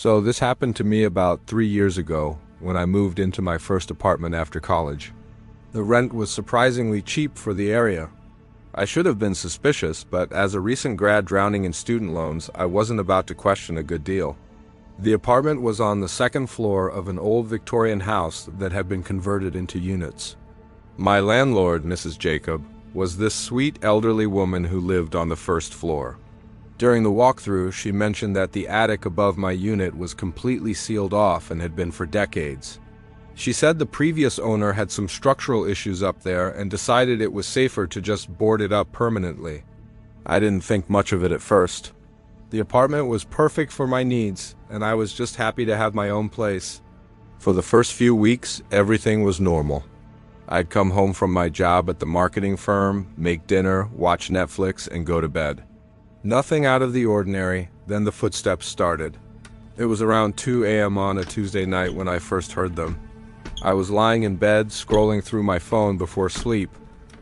So this happened to me about 3 years ago when I moved into my first apartment after college. The rent was surprisingly cheap for the area. I should have been suspicious, but as a recent grad drowning in student loans, I wasn't about to question a good deal. The apartment was on the second floor of an old Victorian house that had been converted into units. My landlord, Mrs. Jacob, was this sweet elderly woman who lived on the first floor. During the walkthrough, she mentioned that the attic above my unit was completely sealed off and had been for decades. She said the previous owner had some structural issues up there and decided it was safer to just board it up permanently. I didn't think much of it at first. The apartment was perfect for my needs, and I was just happy to have my own place. For the first few weeks, everything was normal. I'd come home from my job at the marketing firm, make dinner, watch Netflix, and go to bed. Nothing out of the ordinary. Then the footsteps started. It was around 2 a.m. on a Tuesday night when I first heard them. I was lying in bed, scrolling through my phone before sleep,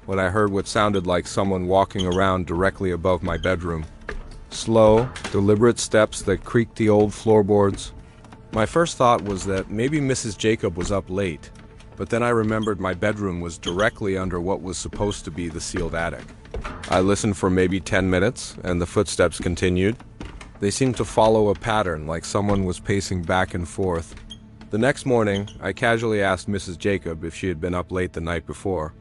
when I heard what sounded like someone walking around directly above my bedroom. Slow, deliberate steps that creaked the old floorboards. My first thought was that maybe Mrs. Jacob was up late, but then I remembered my bedroom was directly under what was supposed to be the sealed attic. I listened for maybe 10 minutes, and the footsteps continued. They seemed to follow a pattern, like someone was pacing back and forth. The next morning, I casually asked Mrs. Jacob if she had been up late the night before.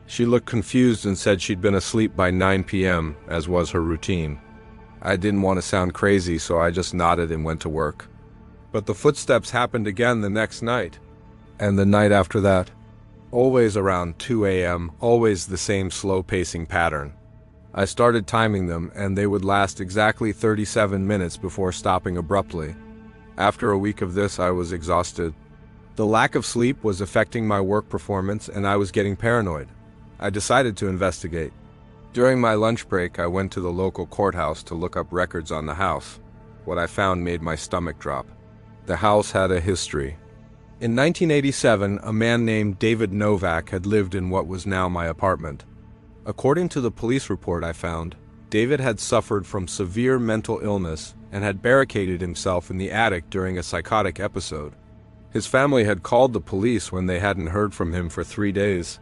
She looked confused and said she'd been asleep by 9 p.m., as was her routine. I didn't want to sound crazy, so I just nodded and went to work. But the footsteps happened again the next night, and the night after that. Always around 2 a.m., always the same slow pacing pattern. I started timing them, and they would last exactly 37 minutes before stopping abruptly. After a week of this, I was exhausted. The lack of sleep was affecting my work performance, and I was getting paranoid. I decided to investigate. During my lunch break, I went to the local courthouse to look up records on the house. What I found made my stomach drop. The house had a history. In 1987, a man named David Novak had lived in what was now my apartment. According to the police report I found, David had suffered from severe mental illness and had barricaded himself in the attic during a psychotic episode. His family had called the police when they hadn't heard from him for 3 days.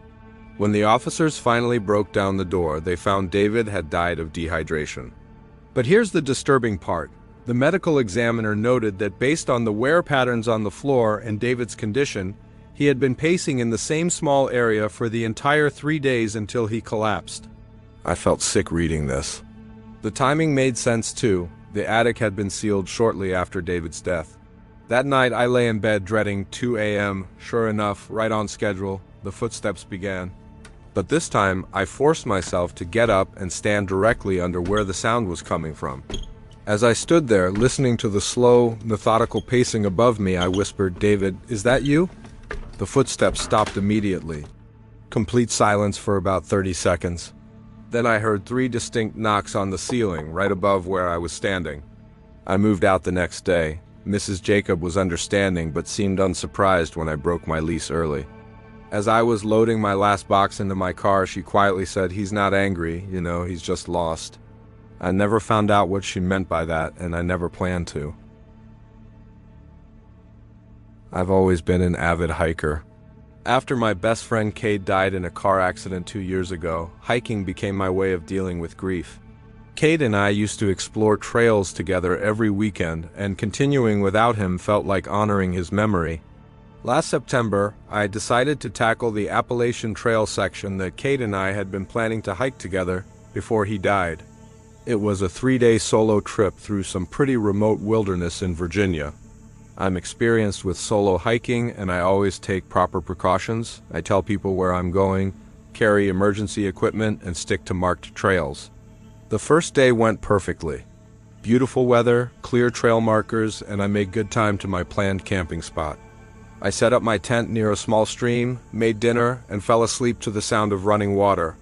When the officers finally broke down the door, they found David had died of dehydration. But here's the disturbing part. The medical examiner noted that based on the wear patterns on the floor and David's condition, he had been pacing in the same small area for the entire 3 days until he collapsed. I felt sick reading this. The timing made sense too. The attic had been sealed shortly after David's death. That night I lay in bed dreading 2 a.m. Sure enough, right on schedule, the footsteps began. But this time, I forced myself to get up and stand directly under where the sound was coming from. As I stood there, listening to the slow, methodical pacing above me, I whispered, "David, is that you?" The footsteps stopped immediately. Complete silence for about 30 seconds. Then I heard 3 distinct knocks on the ceiling, right above where I was standing. I moved out the next day. Mrs. Jacob was understanding, but seemed unsurprised when I broke my lease early. As I was loading my last box into my car, she quietly said, "He's not angry, he's just lost." I never found out what she meant by that, and I never planned to. I've always been an avid hiker. After my best friend Cade died in a car accident 2 years ago, hiking became my way of dealing with grief. Cade and I used to explore trails together every weekend, and continuing without him felt like honoring his memory. Last September, I decided to tackle the Appalachian Trail section that Cade and I had been planning to hike together before he died. It was a 3-day solo trip through some pretty remote wilderness in Virginia. I'm experienced with solo hiking, and I always take proper precautions. I tell people where I'm going, carry emergency equipment, and stick to marked trails. The first day went perfectly. Beautiful weather, clear trail markers, and I made good time to my planned camping spot. I set up my tent near a small stream, made dinner, and fell asleep to the sound of running water.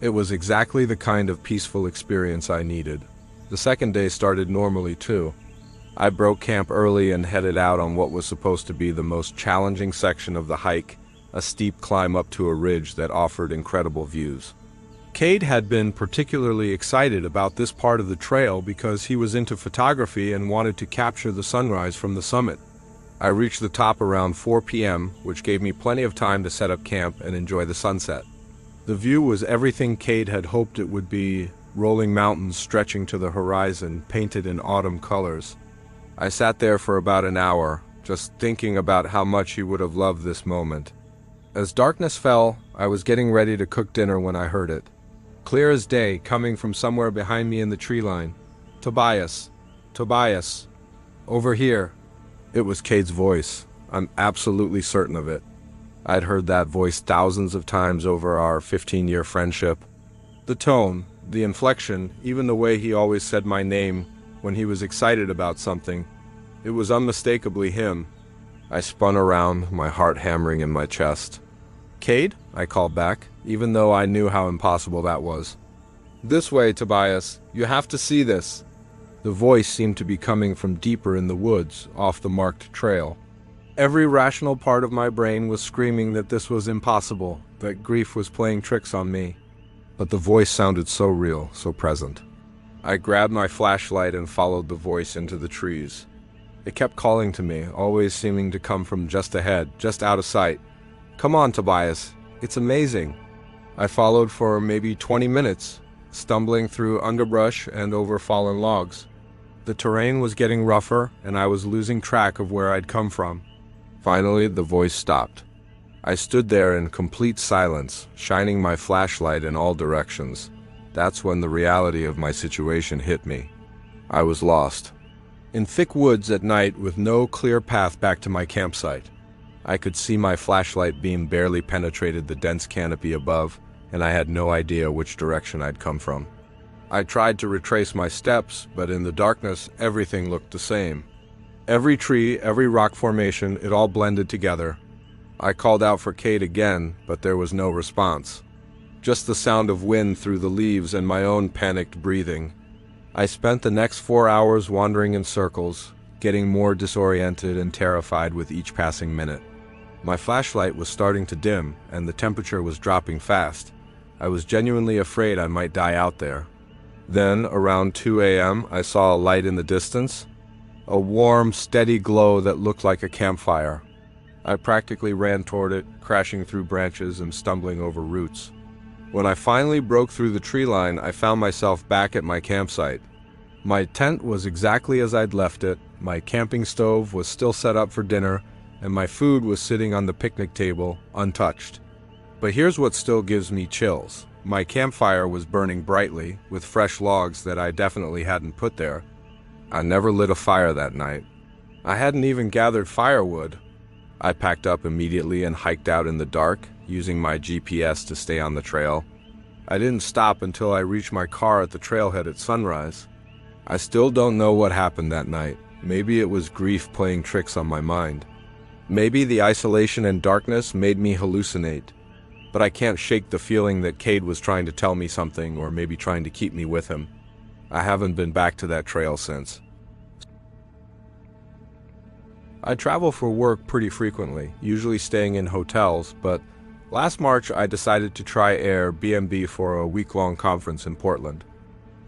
It was exactly the kind of peaceful experience I needed. The second day started normally too. I broke camp early and headed out on what was supposed to be the most challenging section of the hike, a steep climb up to a ridge that offered incredible views. Cade had been particularly excited about this part of the trail because he was into photography and wanted to capture the sunrise from the summit. I reached the top around 4 p.m., which gave me plenty of time to set up camp and enjoy the sunset. The view was everything Cade had hoped it would be, rolling mountains stretching to the horizon, painted in autumn colors. I sat there for about an hour, just thinking about how much he would have loved this moment. As darkness fell, I was getting ready to cook dinner when I heard it. Clear as day, coming from somewhere behind me in the tree line. "Tobias! Tobias! Over here!" It was Cade's voice. I'm absolutely certain of it. I'd heard that voice thousands of times over our 15-year friendship. The tone, the inflection, even the way he always said my name when he was excited about something. It was unmistakably him. I spun around, my heart hammering in my chest. "Cade?" I called back, even though I knew how impossible that was. "This way, Tobias. You have to see this." The voice seemed to be coming from deeper in the woods, off the marked trail. Every rational part of my brain was screaming that this was impossible, that grief was playing tricks on me. But the voice sounded so real, so present. I grabbed my flashlight and followed the voice into the trees. It kept calling to me, always seeming to come from just ahead, just out of sight. "Come on, Tobias. It's amazing." I followed for maybe 20 minutes, stumbling through underbrush and over fallen logs. The terrain was getting rougher, and I was losing track of where I'd come from. Finally, the voice stopped. I stood there in complete silence, shining my flashlight in all directions. That's when the reality of my situation hit me. I was lost. In thick woods at night with no clear path back to my campsite. I could see my flashlight beam barely penetrated the dense canopy above, and I had no idea which direction I'd come from. I tried to retrace my steps, but in the darkness, everything looked the same. Every tree, every rock formation, it all blended together. I called out for Cade again, but there was no response. Just the sound of wind through the leaves and my own panicked breathing. I spent the next 4 hours wandering in circles, getting more disoriented and terrified with each passing minute. My flashlight was starting to dim, and the temperature was dropping fast. I was genuinely afraid I might die out there. Then, around 2 a.m., I saw a light in the distance. A warm, steady glow that looked like a campfire. I practically ran toward it, crashing through branches and stumbling over roots. When I finally broke through the tree line, I found myself back at my campsite. My tent was exactly as I'd left it, my camping stove was still set up for dinner, and my food was sitting on the picnic table, untouched. But here's what still gives me chills. My campfire was burning brightly, with fresh logs that I definitely hadn't put there. I never lit a fire that night. I hadn't even gathered firewood. I packed up immediately and hiked out in the dark, using my GPS to stay on the trail. I didn't stop until I reached my car at the trailhead at sunrise. I still don't know what happened that night. Maybe it was grief playing tricks on my mind. Maybe the isolation and darkness made me hallucinate. But I can't shake the feeling that Cade was trying to tell me something, or maybe trying to keep me with him. I haven't been back to that trail since. I travel for work pretty frequently, usually staying in hotels, but last March I decided to try Airbnb for a week-long conference in Portland.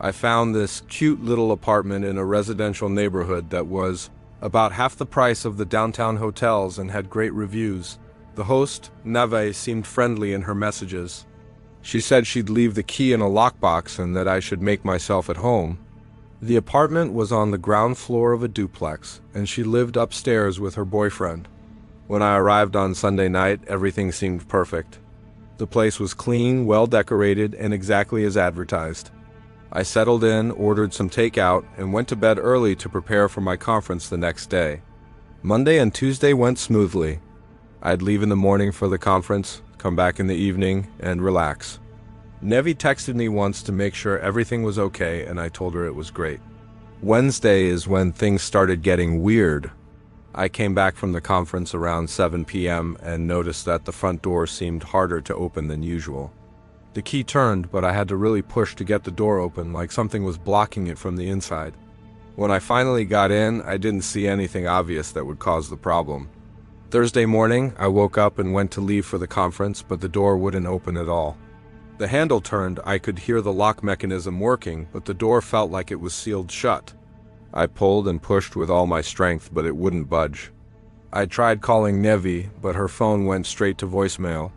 I found this cute little apartment in a residential neighborhood that was about half the price of the downtown hotels and had great reviews. The host, Neve, seemed friendly in her messages. She said she'd leave the key in a lockbox and that I should make myself at home. The apartment was on the ground floor of a duplex, and she lived upstairs with her boyfriend. When I arrived on Sunday night, everything seemed perfect. The place was clean, well decorated, and exactly as advertised. I settled in, ordered some takeout, and went to bed early to prepare for my conference the next day. Monday and Tuesday went smoothly. I'd leave in the morning for the conference, come back in the evening, and relax. Nevi texted me once to make sure everything was okay, and I told her it was great. Wednesday is when things started getting weird. I came back from the conference around 7 p.m. and noticed that the front door seemed harder to open than usual. The key turned, but I had to really push to get the door open, like something was blocking it from the inside. When I finally got in, I didn't see anything obvious that would cause the problem. Thursday morning, I woke up and went to leave for the conference, but the door wouldn't open at all. The handle turned, I could hear the lock mechanism working, but the door felt like it was sealed shut. I pulled and pushed with all my strength, but it wouldn't budge. I tried calling Nevi, but her phone went straight to voicemail.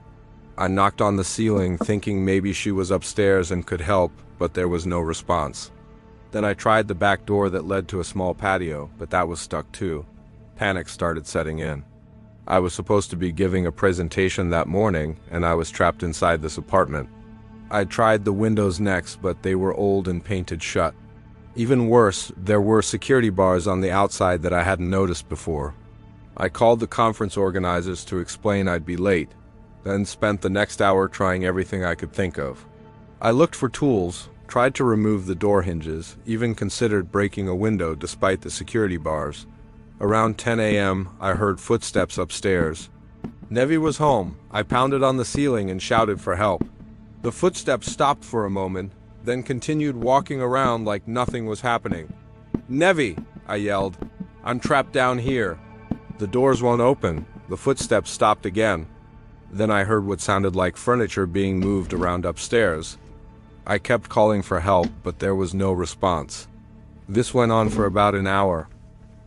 I knocked on the ceiling, thinking maybe she was upstairs and could help, but there was no response. Then I tried the back door that led to a small patio, but that was stuck too. Panic started setting in. I was supposed to be giving a presentation that morning, and I was trapped inside this apartment. I tried the windows next, but they were old and painted shut. Even worse, there were security bars on the outside that I hadn't noticed before. I called the conference organizers to explain I'd be late, then spent the next hour trying everything I could think of. I looked for tools, tried to remove the door hinges, even considered breaking a window despite the security bars. Around 10 a.m., I heard footsteps upstairs. Nevi was home. I pounded on the ceiling and shouted for help. The footsteps stopped for a moment, then continued walking around like nothing was happening. "Nevi!" I yelled. "I'm trapped down here." The doors won't open. The footsteps stopped again. Then I heard what sounded like furniture being moved around upstairs. I kept calling for help, but there was no response. This went on for about an hour.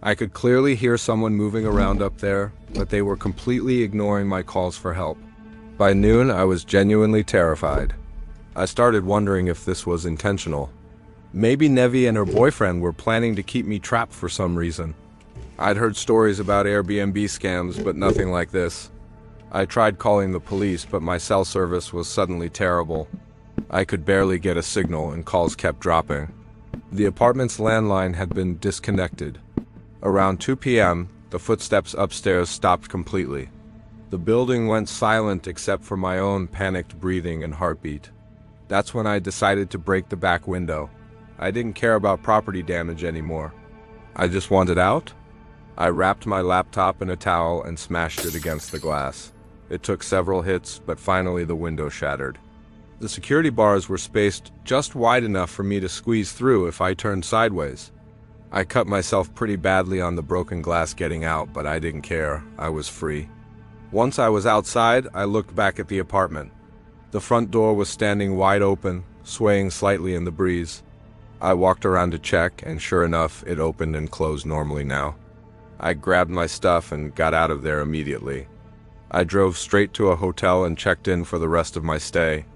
I could clearly hear someone moving around up there, but they were completely ignoring my calls for help. By noon, I was genuinely terrified. I started wondering if this was intentional. Maybe Nevi and her boyfriend were planning to keep me trapped for some reason. I'd heard stories about Airbnb scams, but nothing like this. I tried calling the police, but my cell service was suddenly terrible. I could barely get a signal, and calls kept dropping. The apartment's landline had been disconnected. Around 2 p.m., the footsteps upstairs stopped completely. The building went silent except for my own panicked breathing and heartbeat. That's when I decided to break the back window. I didn't care about property damage anymore. I just wanted out. I wrapped my laptop in a towel and smashed it against the glass. It took several hits, but finally the window shattered. The security bars were spaced just wide enough for me to squeeze through if I turned sideways. I cut myself pretty badly on the broken glass getting out, but I didn't care. I was free. Once I was outside, I looked back at the apartment. The front door was standing wide open, swaying slightly in the breeze. I walked around to check, and sure enough, it opened and closed normally now. I grabbed my stuff and got out of there immediately. I drove straight to a hotel and checked in for the rest of my stay.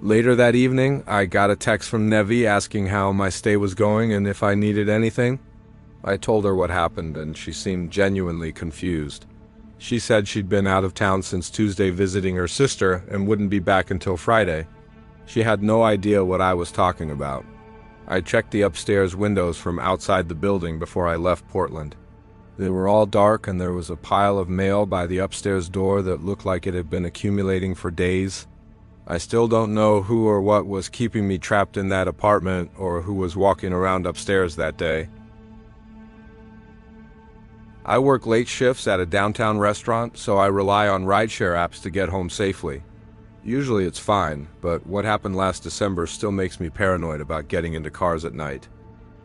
Later that evening, I got a text from Nevi asking how my stay was going and if I needed anything. I told her what happened, and she seemed genuinely confused. She said she'd been out of town since Tuesday visiting her sister and wouldn't be back until Friday. She had no idea what I was talking about. I checked the upstairs windows from outside the building before I left Portland. They were all dark, and there was a pile of mail by the upstairs door that looked like it had been accumulating for days. I still don't know who or what was keeping me trapped in that apartment or who was walking around upstairs that day. I work late shifts at a downtown restaurant, so I rely on rideshare apps to get home safely. Usually it's fine, but what happened last December still makes me paranoid about getting into cars at night.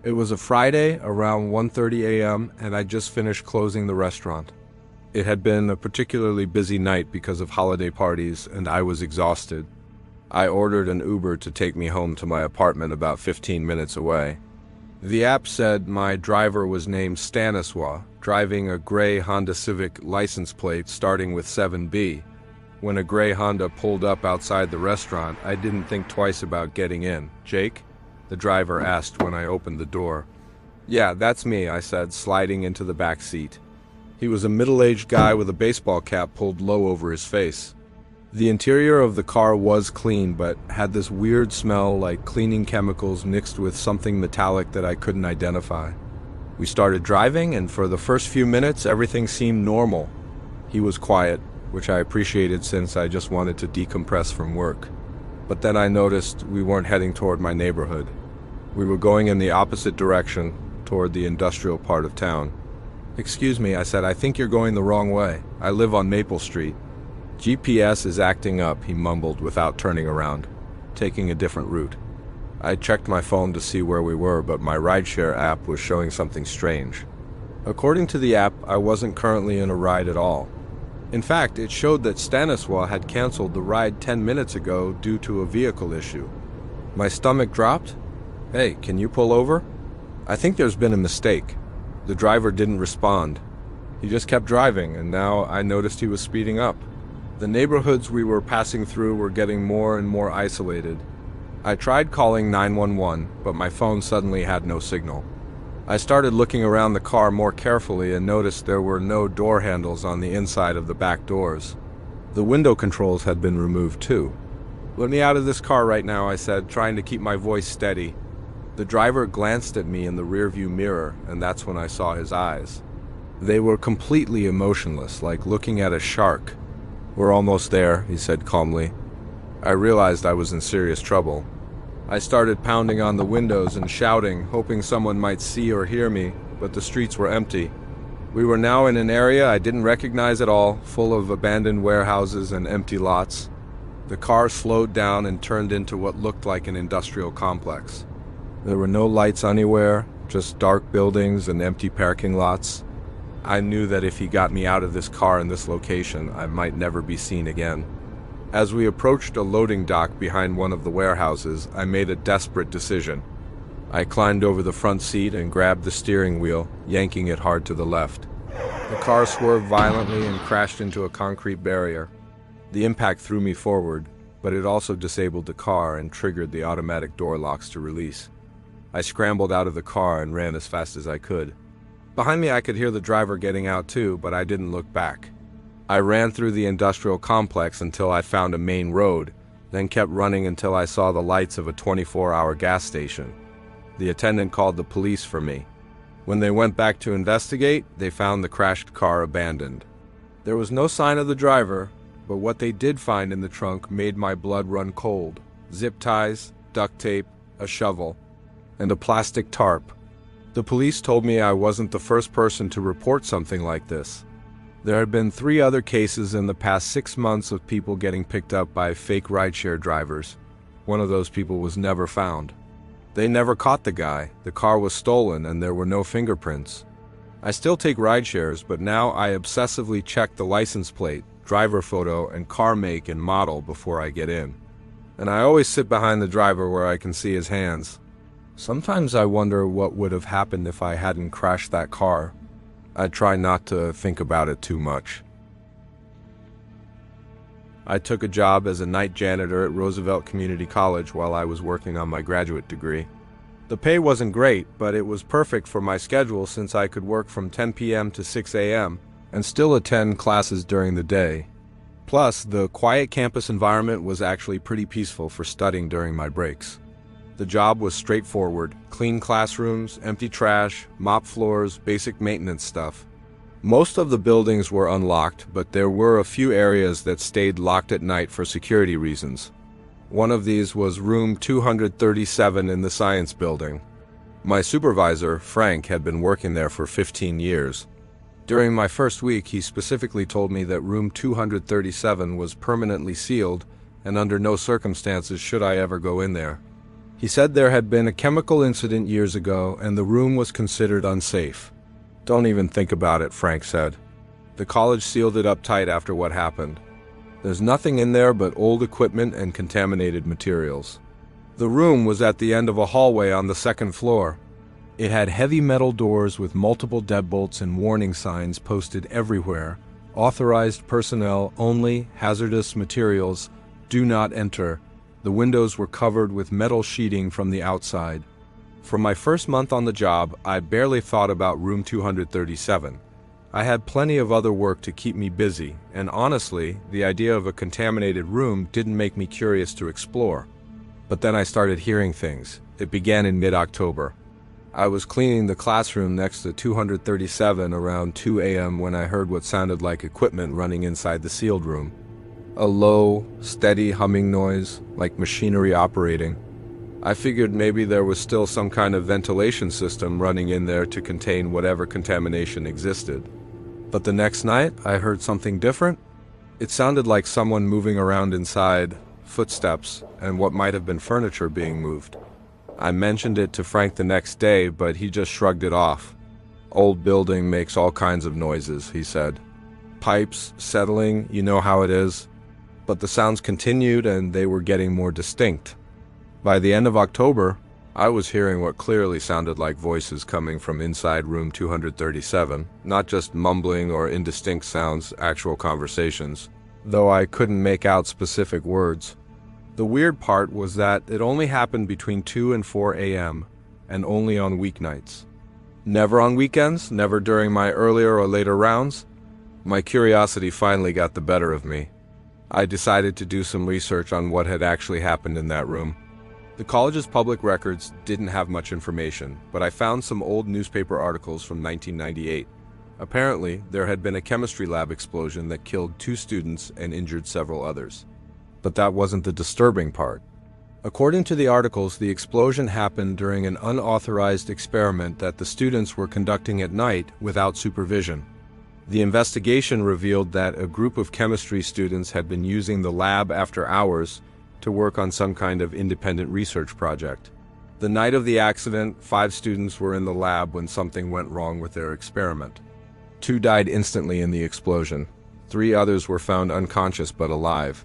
It was a Friday around 1:30 a.m. and I just finished closing the restaurant. It had been a particularly busy night because of holiday parties, and I was exhausted. I ordered an Uber to take me home to my apartment about 15 minutes away. The app said my driver was named Stanisław, driving a gray Honda Civic license plate starting with 7B. When a gray Honda pulled up outside the restaurant, I didn't think twice about getting in. "Jake?" the driver asked when I opened the door. "Yeah, that's me," I said, sliding into the back seat. He was a middle-aged guy with a baseball cap pulled low over his face. The interior of the car was clean, but had this weird smell like cleaning chemicals mixed with something metallic that I couldn't identify. We started driving, and for the first few minutes, everything seemed normal. He was quiet, which I appreciated since I just wanted to decompress from work. But then I noticed we weren't heading toward my neighborhood. We were going in the opposite direction, toward the industrial part of town. "Excuse me," I said, "I think you're going the wrong way. I live on Maple Street." "GPS is acting up," he mumbled without turning around, taking a different route. I checked my phone to see where we were, but my rideshare app was showing something strange. According to the app, I wasn't currently in a ride at all. In fact, it showed that Stanisław had canceled the ride 10 minutes ago due to a vehicle issue. My stomach dropped. "Hey, can you pull over?" "I think there's been a mistake." The driver didn't respond. He just kept driving, and now I noticed he was speeding up. The neighborhoods we were passing through were getting more and more isolated. I tried calling 911, but my phone suddenly had no signal. I started looking around the car more carefully and noticed there were no door handles on the inside of the back doors. The window controls had been removed too. "Let me out of this car right now," I said, trying to keep my voice steady. The driver glanced at me in the rearview mirror, and that's when I saw his eyes. They were completely emotionless, like looking at a shark. "We're almost there," he said calmly. I realized I was in serious trouble. I started pounding on the windows and shouting, hoping someone might see or hear me, but the streets were empty. We were now in an area I didn't recognize at all, full of abandoned warehouses and empty lots. The car slowed down and turned into what looked like an industrial complex. There were no lights anywhere, just dark buildings and empty parking lots. I knew that if he got me out of this car in this location, I might never be seen again. As we approached a loading dock behind one of the warehouses, I made a desperate decision. I climbed over the front seat and grabbed the steering wheel, yanking it hard to the left. The car swerved violently and crashed into a concrete barrier. The impact threw me forward, but it also disabled the car and triggered the automatic door locks to release. I scrambled out of the car and ran as fast as I could. Behind me I could hear the driver getting out too, but I didn't look back. I ran through the industrial complex until I found a main road, then kept running until I saw the lights of a 24-hour gas station. The attendant called the police for me. When they went back to investigate, they found the crashed car abandoned. There was no sign of the driver, but what they did find in the trunk made my blood run cold. Zip ties, duct tape, a shovel, and a plastic tarp. The police told me I wasn't the first person to report something like this. There had been 3 other cases in the past 6 months of people getting picked up by fake rideshare drivers. One of those people was never found. They never caught the guy. The car was stolen and there were no fingerprints. I still take rideshares, but now I obsessively check the license plate, driver photo, and car make and model before I get in. And I always sit behind the driver where I can see his hands. Sometimes I wonder what would have happened if I hadn't crashed that car. I try not to think about it too much. I took a job as a night janitor at Roosevelt Community College while I was working on my graduate degree. The pay wasn't great, but it was perfect for my schedule since I could work from 10 p.m. to 6 a.m. and still attend classes during the day. Plus, the quiet campus environment was actually pretty peaceful for studying during my breaks. The job was straightforward: clean classrooms, empty trash, mop floors, basic maintenance stuff. Most of the buildings were unlocked, but there were a few areas that stayed locked at night for security reasons. One of these was room 237 in the science building. My supervisor, Frank, had been working there for 15 years. During my first week, he specifically told me that room 237 was permanently sealed, and under no circumstances should I ever go in there. He said there had been a chemical incident years ago and the room was considered unsafe. "Don't even think about it," Frank said. "The college sealed it up tight after what happened. There's nothing in there but old equipment and contaminated materials." The room was at the end of a hallway on the 2nd floor. It had heavy metal doors with multiple deadbolts and warning signs posted everywhere. Authorized personnel only, hazardous materials, do not enter. The windows were covered with metal sheeting from the outside. For my first month on the job, I barely thought about room 237. I had plenty of other work to keep me busy, and honestly, the idea of a contaminated room didn't make me curious to explore. But then I started hearing things. It began in mid-October. I was cleaning the classroom next to 237 around 2 a.m. when I heard what sounded like equipment running inside the sealed room. A low, steady humming noise, like machinery operating. I figured maybe there was still some kind of ventilation system running in there to contain whatever contamination existed. But the next night, I heard something different. It sounded like someone moving around inside, footsteps, and what might have been furniture being moved. I mentioned it to Frank the next day, but he just shrugged it off. "Old building makes all kinds of noises," he said. pipes, settling, you know how it is. But the sounds continued and they were getting more distinct. By the end of October, I was hearing what clearly sounded like voices coming from inside room 237, not just mumbling or indistinct sounds, actual conversations, though I couldn't make out specific words. The weird part was that it only happened between 2 and 4 a.m., and only on weeknights. Never on weekends, never during my earlier or later rounds. My curiosity finally got the better of me. I decided to do some research on what had actually happened in that room. The college's public records didn't have much information, but I found some old newspaper articles from 1998. Apparently, there had been a chemistry lab explosion that killed 2 students and injured several others. But that wasn't the disturbing part. According to the articles, the explosion happened during an unauthorized experiment that the students were conducting at night without supervision. The investigation revealed that a group of chemistry students had been using the lab after hours to work on some kind of independent research project. The night of the accident, 5 students were in the lab when something went wrong with their experiment. 2 died instantly in the explosion. 3 others were found unconscious but alive.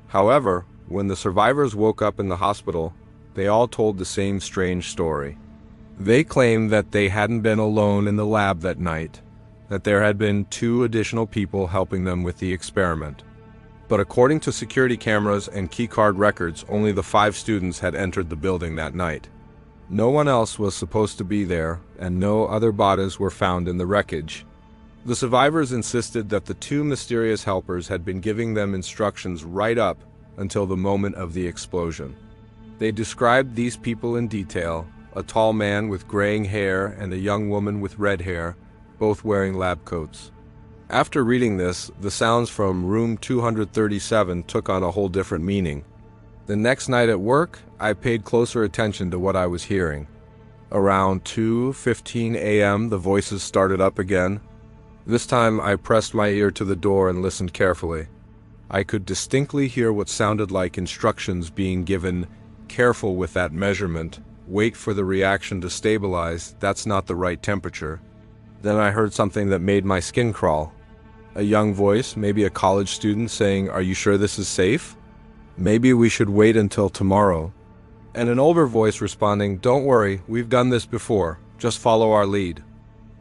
However, when the survivors woke up in the hospital, they all told the same strange story. They claimed that they hadn't been alone in the lab that night, that there had been 2 additional people helping them with the experiment. But according to security cameras and keycard records, only the 5 students had entered the building that night. No one else was supposed to be there, and no other bodies were found in the wreckage. The survivors insisted that the 2 mysterious helpers had been giving them instructions right up until the moment of the explosion. They described these people in detail: a tall man with graying hair and a young woman with red hair, both wearing lab coats. After reading this, the sounds from room 237 took on a whole different meaning. The next night at work, I paid closer attention to what I was hearing. Around 2:15 a.m., the voices started up again. This time I pressed my ear to the door and listened carefully. I could distinctly hear what sounded like instructions being given: careful with that measurement, wait for the reaction to stabilize, that's not the right temperature. Then I heard something that made my skin crawl. A young voice, maybe a college student, saying, "Are you sure this is safe? Maybe we should wait until tomorrow." And an older voice responding, "Don't worry, we've done this before, just follow our lead."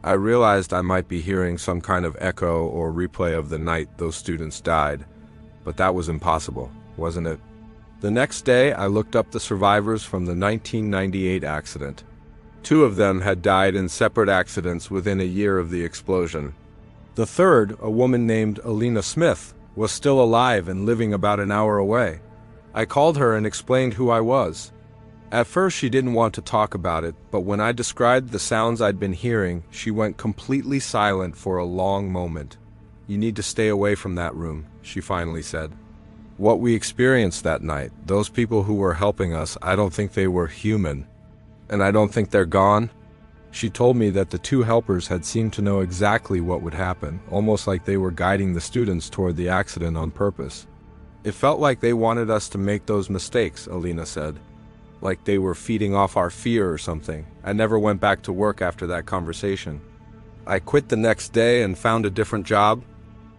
I realized I might be hearing some kind of echo or replay of the night those students died, but that was impossible, wasn't it? The next day, I looked up the survivors from the 1998 accident. 2 of them had died in separate accidents within a year of the explosion. The third, a woman named Alina Smith, was still alive and living about an hour away. I called her and explained who I was. At first she didn't want to talk about it, but when I described the sounds I'd been hearing, she went completely silent for a long moment. "You need to stay away from that room," she finally said. What we experienced that night, those people who were helping us, I don't think they were human. And I don't think they're gone. She told me that the 2 helpers had seemed to know exactly what would happen, almost like they were guiding the students toward the accident on purpose. It felt like they wanted us to make those mistakes, Alina said. Like they were feeding off our fear or something. I never went back to work after that conversation. I quit the next day and found a different job,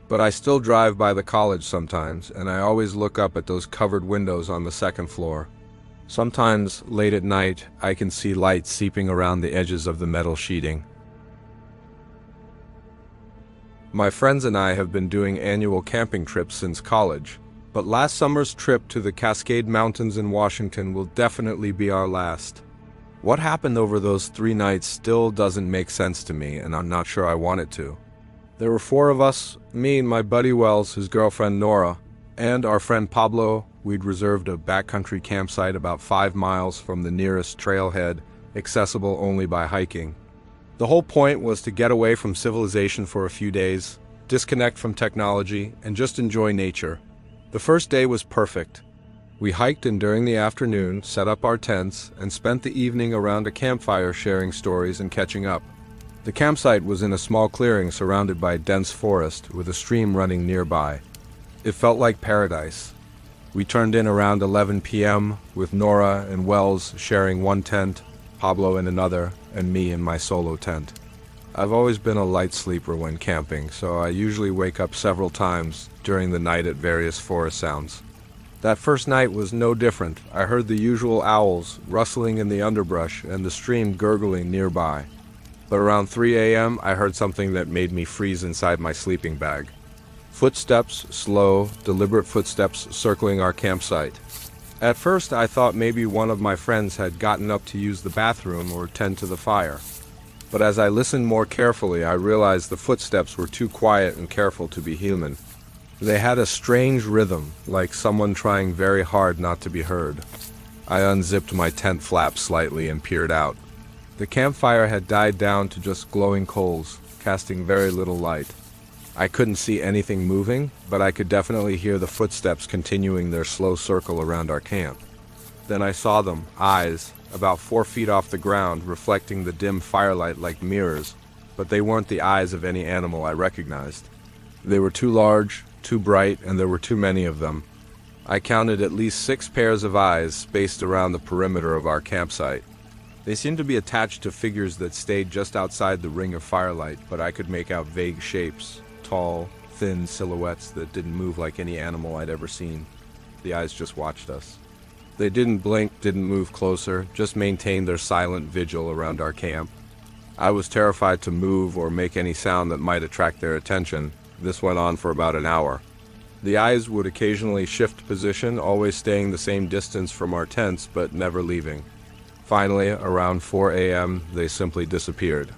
but I still drive by the college sometimes, and I always look up at those covered windows on the 2nd floor. Sometimes, late at night, I can see light seeping around the edges of the metal sheeting. My friends and I have been doing annual camping trips since college, but last summer's trip to the Cascade Mountains in Washington will definitely be our last. What happened over those 3 nights still doesn't make sense to me, and I'm not sure I want it to. There were 4 of us, me and my buddy Wells, his girlfriend Nora, and our friend Pablo. We'd reserved a backcountry campsite about 5 miles from the nearest trailhead, accessible only by hiking. The whole point was to get away from civilization for a few days, disconnect from technology, and just enjoy nature. The first day was perfect. We hiked, and during the afternoon set up our tents and spent the evening around a campfire sharing stories and catching up. The campsite was in a small clearing surrounded by dense forest with a stream running nearby. It felt like paradise. We turned in around 11 p.m. with Nora and Wells sharing one tent, Pablo in another, and me in my solo tent. I've always been a light sleeper when camping, so I usually wake up several times during the night at various forest sounds. That first night was no different. I heard the usual owls rustling in the underbrush and the stream gurgling nearby. But around 3 a.m., I heard something that made me freeze inside my sleeping bag. Footsteps, slow, deliberate footsteps circling our campsite. At first, I thought maybe one of my friends had gotten up to use the bathroom or tend to the fire. But as I listened more carefully, I realized the footsteps were too quiet and careful to be human. They had a strange rhythm, like someone trying very hard not to be heard. I unzipped my tent flap slightly and peered out. The campfire had died down to just glowing coals, casting very little light. I couldn't see anything moving, but I could definitely hear the footsteps continuing their slow circle around our camp. Then I saw them, eyes, about 4 feet off the ground, reflecting the dim firelight like mirrors, but they weren't the eyes of any animal I recognized. They were too large, too bright, and there were too many of them. I counted at least 6 pairs of eyes spaced around the perimeter of our campsite. They seemed to be attached to figures that stayed just outside the ring of firelight, but I could make out vague shapes, tall, thin silhouettes that didn't move like any animal I'd ever seen. The eyes just watched us. They didn't blink, didn't move closer, just maintained their silent vigil around our camp. I was terrified to move or make any sound that might attract their attention. This went on for about an hour. The eyes would occasionally shift position, always staying the same distance from our tents, but never leaving. Finally, around 4 a.m., they simply disappeared.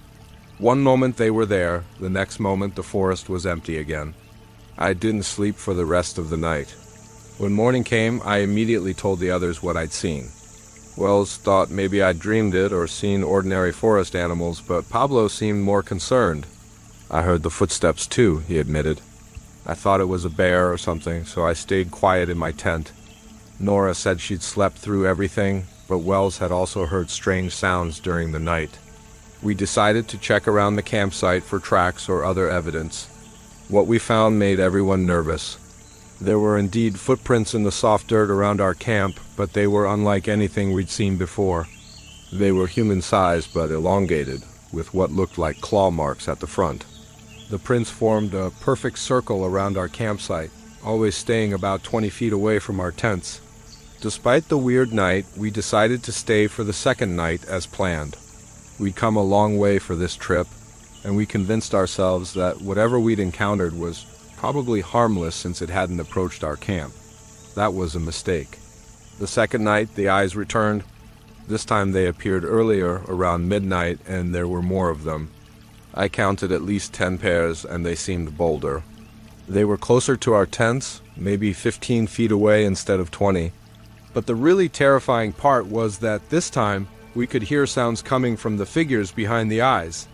One moment they were there, the next moment the forest was empty again. I didn't sleep for the rest of the night. When morning came, I immediately told the others what I'd seen. Wells thought maybe I'd dreamed it or seen ordinary forest animals, but Pablo seemed more concerned. I heard the footsteps too, he admitted. I thought it was a bear or something, so I stayed quiet in my tent. Nora said she'd slept through everything, but Wells had also heard strange sounds during the night. We decided to check around the campsite for tracks or other evidence. What we found made everyone nervous. There were indeed footprints in the soft dirt around our camp, but they were unlike anything we'd seen before. They were human-sized but elongated, with what looked like claw marks at the front. The prints formed a perfect circle around our campsite, always staying about 20 feet away from our tents. Despite the weird night, we decided to stay for the second night as planned. We'd come a long way for this trip, and we convinced ourselves that whatever we'd encountered was probably harmless since it hadn't approached our camp. That was a mistake. The second night, the eyes returned. This time they appeared earlier, around midnight, and there were more of them. I counted at least 10 pairs, and they seemed bolder. They were closer to our tents, maybe 15 feet away instead of 20. But the really terrifying part was that this time, we could hear sounds coming from the figures behind the eyes.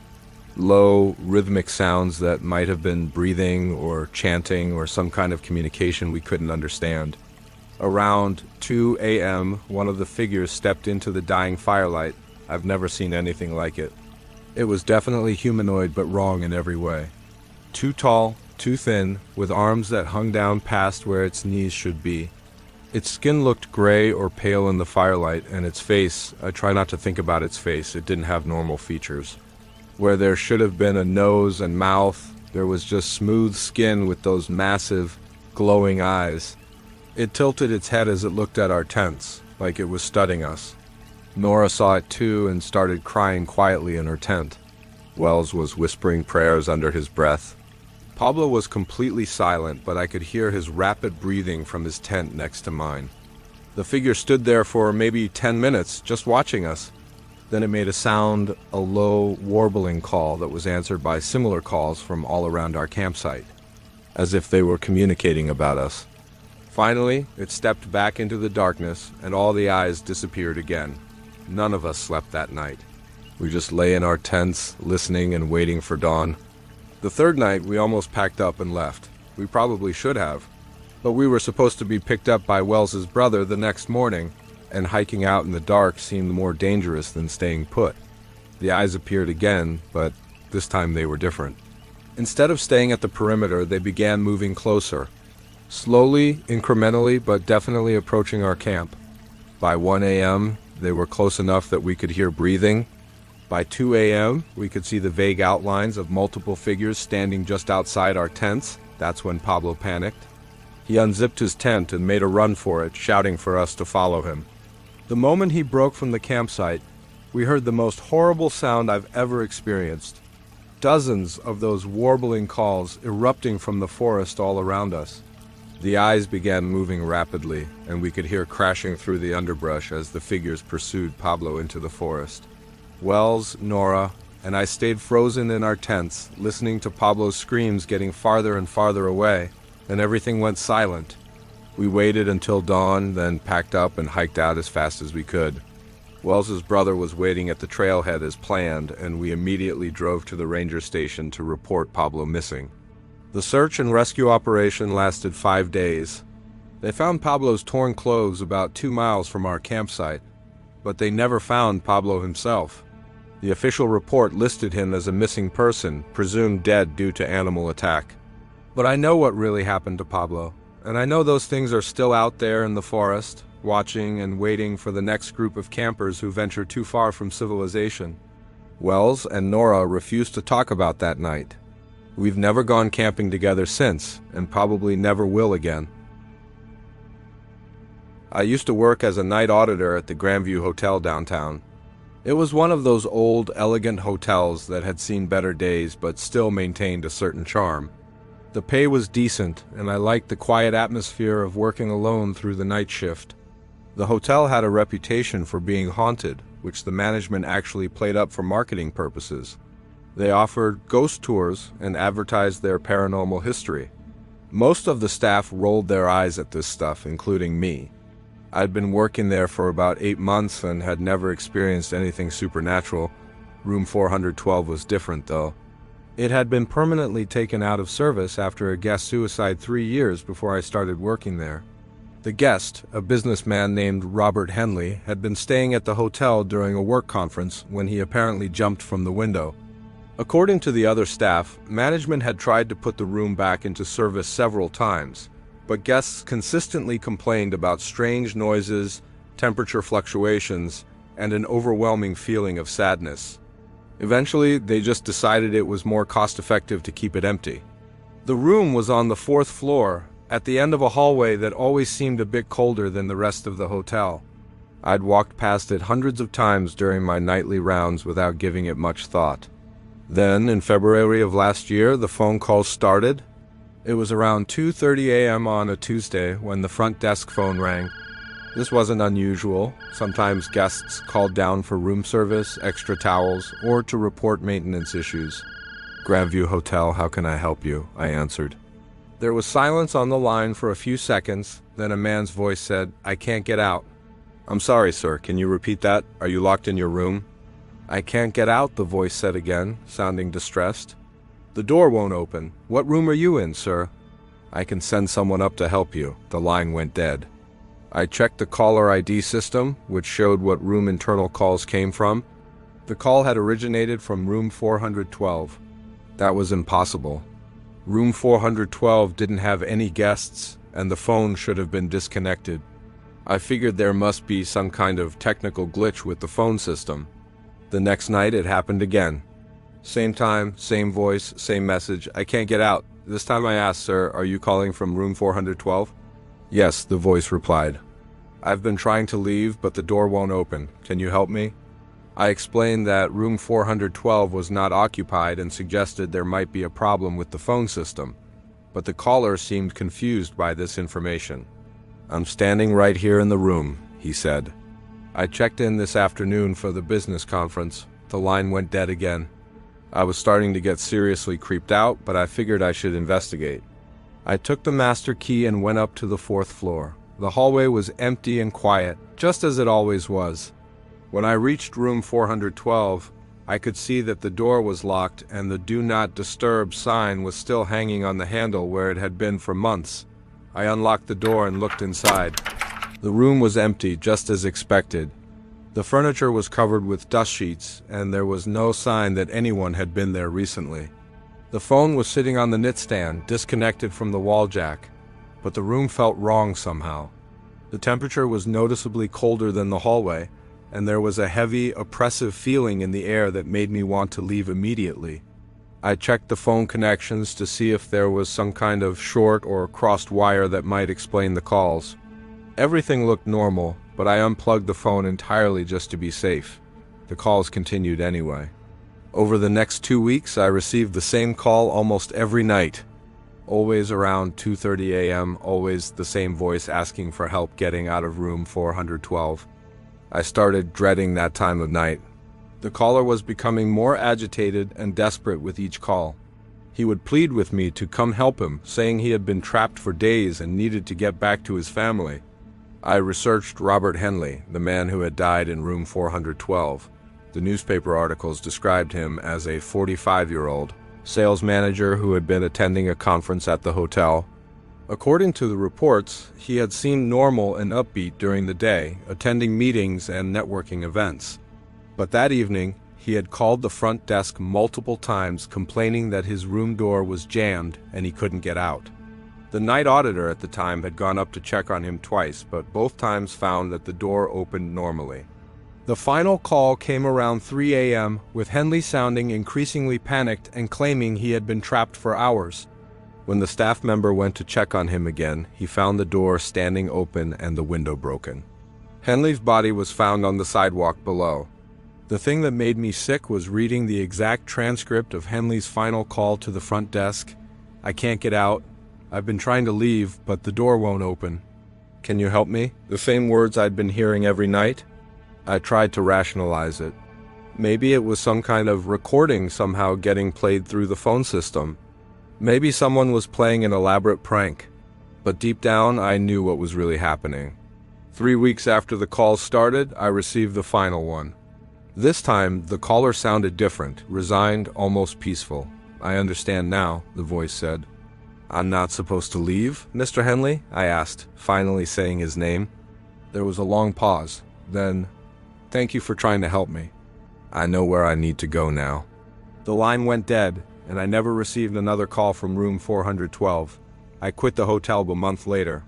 Low, rhythmic sounds that might have been breathing or chanting or some kind of communication we couldn't understand. Around 2 a.m., one of the figures stepped into the dying firelight. I've never seen anything like it. It was definitely humanoid but wrong in every way. Too tall, too thin, with arms that hung down past where its knees should be. Its skin looked gray or pale in the firelight, and its face, I try not to think about its face, it didn't have normal features. Where there should have been a nose and mouth, there was just smooth skin with those massive, glowing eyes. It tilted its head as it looked at our tents, like it was studying us. Nora saw it too and started crying quietly in her tent. Wells was whispering prayers under his breath. Pablo was completely silent, but I could hear his rapid breathing from his tent next to mine. The figure stood there for maybe 10 minutes, just watching us. Then it made a sound, a low, warbling call that was answered by similar calls from all around our campsite, as if they were communicating about us. Finally, it stepped back into the darkness, and all the eyes disappeared again. None of us slept that night. We just lay in our tents, listening and waiting for dawn. The third night, we almost packed up and left. We probably should have. But we were supposed to be picked up by Wells's brother the next morning, and hiking out in the dark seemed more dangerous than staying put. The eyes appeared again, but this time they were different. Instead of staying at the perimeter, they began moving closer. Slowly, incrementally, but definitely approaching our camp. By 1 a.m., they were close enough that we could hear breathing. By 2 a.m., we could see the vague outlines of multiple figures standing just outside our tents. That's when Pablo panicked. He unzipped his tent and made a run for it, shouting for us to follow him. The moment he broke from the campsite, we heard the most horrible sound I've ever experienced. Dozens of those warbling calls erupting from the forest all around us. The eyes began moving rapidly, and we could hear crashing through the underbrush as the figures pursued Pablo into the forest. Wells, Nora, and I stayed frozen in our tents, listening to Pablo's screams getting farther and farther away, and everything went silent. We waited until dawn, then packed up and hiked out as fast as we could. Wells's brother was waiting at the trailhead as planned, and we immediately drove to the ranger station to report Pablo missing. The search and rescue operation lasted 5 days. They found Pablo's torn clothes about 2 miles from our campsite, but they never found Pablo himself. The official report listed him as a missing person, presumed dead due to animal attack. But I know what really happened to Pablo, and I know those things are still out there in the forest, watching and waiting for the next group of campers who venture too far from civilization. Wells and Nora refused to talk about that night. We've never gone camping together since, and probably never will again. I used to work as a night auditor at the Grandview Hotel downtown. It was one of those old, elegant hotels that had seen better days but still maintained a certain charm. The pay was decent, and I liked the quiet atmosphere of working alone through the night shift. The hotel had a reputation for being haunted, which the management actually played up for marketing purposes. They offered ghost tours and advertised their paranormal history. Most of the staff rolled their eyes at this stuff, including me. I'd been working there for about 8 months and had never experienced anything supernatural. Room 412 was different, though. It had been permanently taken out of service after a guest suicide 3 years before I started working there. The guest, a businessman named Robert Henley, had been staying at the hotel during a work conference when he apparently jumped from the window. According to the other staff, management had tried to put the room back into service several times, but guests consistently complained about strange noises, temperature fluctuations, and an overwhelming feeling of sadness. Eventually, they just decided it was more cost-effective to keep it empty. The room was on the 4th floor, at the end of a hallway that always seemed a bit colder than the rest of the hotel. I'd walked past it hundreds of times during my nightly rounds without giving it much thought. Then, in February of last year, the phone calls started. It was around 2:30 a.m. on a Tuesday when the front desk phone rang. This wasn't unusual. Sometimes guests called down for room service, extra towels, or to report maintenance issues. "Grandview Hotel, how can I help you?" I answered. There was silence on the line for a few seconds, then a man's voice said, "I can't get out." "I'm sorry, sir. Can you repeat that? Are you locked in your room?" "I can't get out," the voice said again, sounding distressed. "The door won't open. What room are you in, sir?" "I can send someone up to help you." The line went dead. I checked the caller ID system, which showed what room internal calls came from. The call had originated from room 412. That was impossible. Room 412 didn't have any guests, and the phone should have been disconnected. I figured there must be some kind of technical glitch with the phone system. The next night it happened again. Same time, same voice, same message. "I can't get out." This time I asked, "Sir, are you calling from room 412? "Yes," the voice replied. "I've been trying to leave, but the door won't open. Can you help me?" I explained that room 412 was not occupied and suggested there might be a problem with the phone system, but the caller seemed confused by this information. "I'm standing right here in the room," he said. I checked in this afternoon for the business conference. The line went dead again. I was starting to get seriously creeped out, but I figured I should investigate. I took the master key and went up to the 4th floor. The hallway was empty and quiet, just as it always was. When I reached room 412, I could see that the door was locked and the "Do Not Disturb" sign was still hanging on the handle where it had been for months. I unlocked the door and looked inside. The room was empty, just as expected. The furniture was covered with dust sheets, and there was no sign that anyone had been there recently. The phone was sitting on the nightstand, disconnected from the wall jack, but the room felt wrong somehow. The temperature was noticeably colder than the hallway, and there was a heavy, oppressive feeling in the air that made me want to leave immediately. I checked the phone connections to see if there was some kind of short or crossed wire that might explain the calls. Everything looked normal, but I unplugged the phone entirely just to be safe. The calls continued anyway. Over the next 2 weeks, I received the same call almost every night. Always around 2:30 a.m., always the same voice asking for help getting out of room 412. I started dreading that time of night. The caller was becoming more agitated and desperate with each call. He would plead with me to come help him, saying he had been trapped for days and needed to get back to his family. I researched Robert Henley, the man who had died in room 412. The newspaper articles described him as a 45-year-old sales manager who had been attending a conference at the hotel. According to the reports, he had seemed normal and upbeat during the day, attending meetings and networking events. But that evening, he had called the front desk multiple times complaining that his room door was jammed and he couldn't get out. The night auditor at the time had gone up to check on him twice, but both times found that the door opened normally. The final call came around 3 a.m., with Henley sounding increasingly panicked and claiming he had been trapped for hours. When the staff member went to check on him again, he found the door standing open and the window broken. Henley's body was found on the sidewalk below. The thing that made me sick was reading the exact transcript of Henley's final call to the front desk. "I can't get out. I've been trying to leave, but the door won't open. Can you help me?" The same words I'd been hearing every night. I tried to rationalize it. Maybe it was some kind of recording somehow getting played through the phone system. Maybe someone was playing an elaborate prank. But deep down, I knew what was really happening. 3 weeks after the calls started, I received the final one. This time, the caller sounded different, resigned, almost peaceful. "I understand now," the voice said. "I'm not supposed to leave, Mr. Henley?" I asked, finally saying his name. There was a long pause. Then, "Thank you for trying to help me. I know where I need to go now." The line went dead, and I never received another call from room 412. I quit the hotel a month later.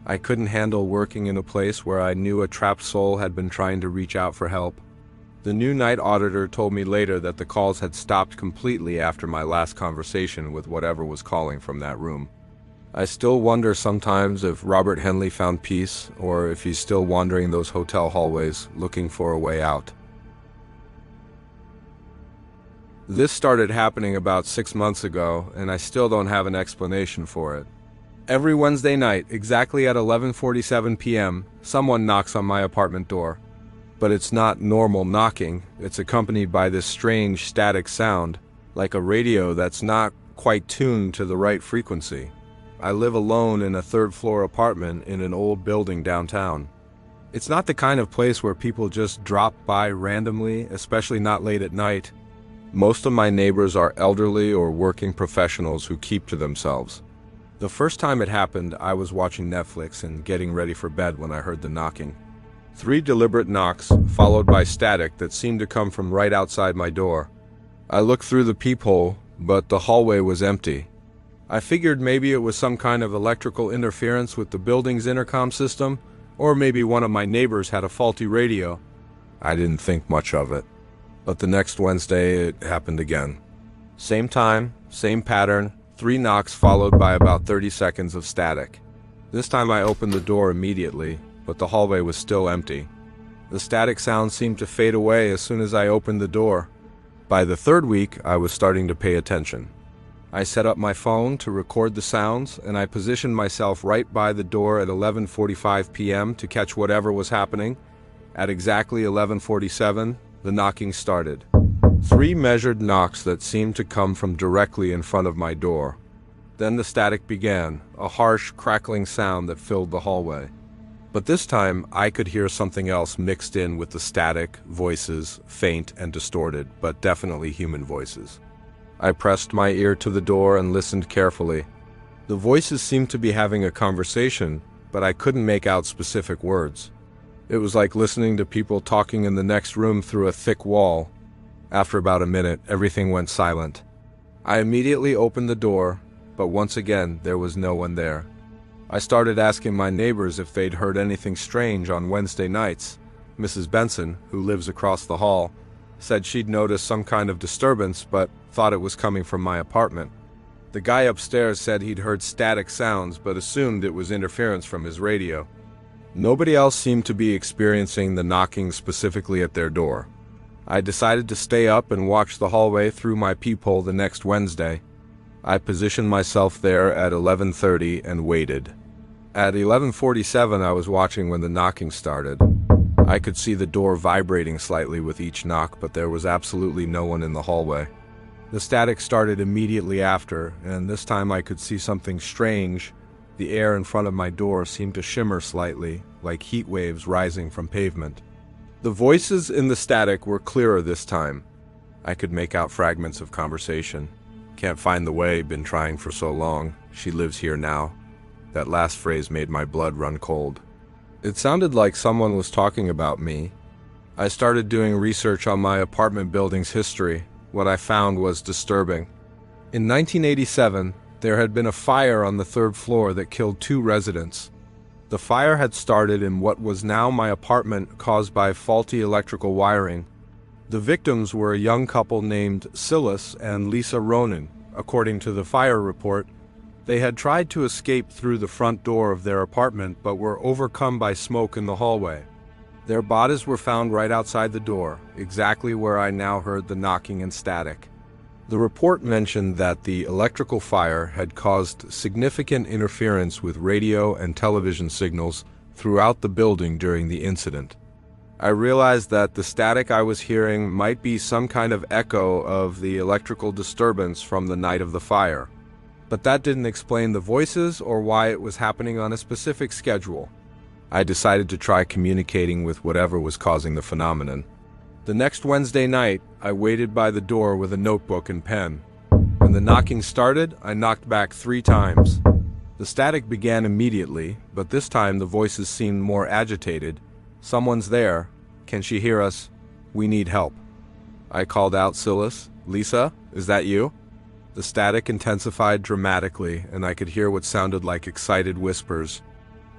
I couldn't handle working in a place where I knew a trapped soul had been trying to reach out for help. The new night auditor told me later that the calls had stopped completely after my last conversation with whatever was calling from that room. I still wonder sometimes if Robert Henley found peace, or if he's still wandering those hotel hallways looking for a way out. This started happening about 6 months ago, and I still don't have an explanation for it. Every Wednesday night, exactly at 11:47 p.m., someone knocks on my apartment door. But it's not normal knocking. It's accompanied by this strange static sound, like a radio that's not quite tuned to the right frequency. I live alone in a third-floor apartment in an old building downtown. It's not the kind of place where people just drop by randomly, especially not late at night. Most of my neighbors are elderly or working professionals who keep to themselves. The first time it happened, I was watching Netflix and getting ready for bed when I heard the knocking. 3 deliberate knocks, followed by static that seemed to come from right outside my door. I looked through the peephole, but the hallway was empty. I figured maybe it was some kind of electrical interference with the building's intercom system, or maybe one of my neighbors had a faulty radio. I didn't think much of it. But the next Wednesday, it happened again. Same time, same pattern, 3 knocks followed by about 30 seconds of static. This time I opened the door immediately, but the hallway was still empty. The static sound seemed to fade away as soon as I opened the door. By the 3rd week, I was starting to pay attention. I set up my phone to record the sounds, and I positioned myself right by the door at 11:45 p.m. to catch whatever was happening. At exactly 11:47, the knocking started. 3 measured knocks that seemed to come from directly in front of my door. Then the static began, a harsh, crackling sound that filled the hallway. But this time, I could hear something else mixed in with the static, voices, faint and distorted, but definitely human voices. I pressed my ear to the door and listened carefully. The voices seemed to be having a conversation, but I couldn't make out specific words. It was like listening to people talking in the next room through a thick wall. After about a minute, everything went silent. I immediately opened the door, but once again, there was no one there. I started asking my neighbors if they'd heard anything strange on Wednesday nights, Mrs. Benson, who lives across the hall, said she'd noticed some kind of disturbance but thought it was coming from my apartment. The guy upstairs said he'd heard static sounds but assumed it was interference from his radio. Nobody else seemed to be experiencing the knocking specifically at their door. I decided to stay up and watch the hallway through my peephole the next Wednesday. I positioned myself there at 11:30 and waited. At 11:47 I was watching when the knocking started. I could see the door vibrating slightly with each knock, but there was absolutely no one in the hallway. The static started immediately after, and this time I could see something strange. The air in front of my door seemed to shimmer slightly, like heat waves rising from pavement. The voices in the static were clearer this time. I could make out fragments of conversation. "Can't find the way, been trying for so long. She lives here now." That last phrase made my blood run cold. It sounded like someone was talking about me. I started doing research on my apartment building's history. What I found was disturbing. In 1987, there had been a fire on the third floor that killed 2 residents. The fire had started in what was now my apartment, caused by faulty electrical wiring. The victims were a young couple named Silas and Lisa Ronan. According to the fire report, they had tried to escape through the front door of their apartment but were overcome by smoke in the hallway. Their bodies were found right outside the door, exactly where I now heard the knocking and static. The report mentioned that the electrical fire had caused significant interference with radio and television signals throughout the building during the incident. I realized that the static I was hearing might be some kind of echo of the electrical disturbance from the night of the fire. But that didn't explain the voices or why it was happening on a specific schedule. I decided to try communicating with whatever was causing the phenomenon. The next Wednesday night, I waited by the door with a notebook and pen. When the knocking started, I knocked back 3 times. The static began immediately, but this time the voices seemed more agitated. "Someone's there. Can she hear us? We need help." I called out Silas. "Lisa, is that you?" The static intensified dramatically, and I could hear what sounded like excited whispers.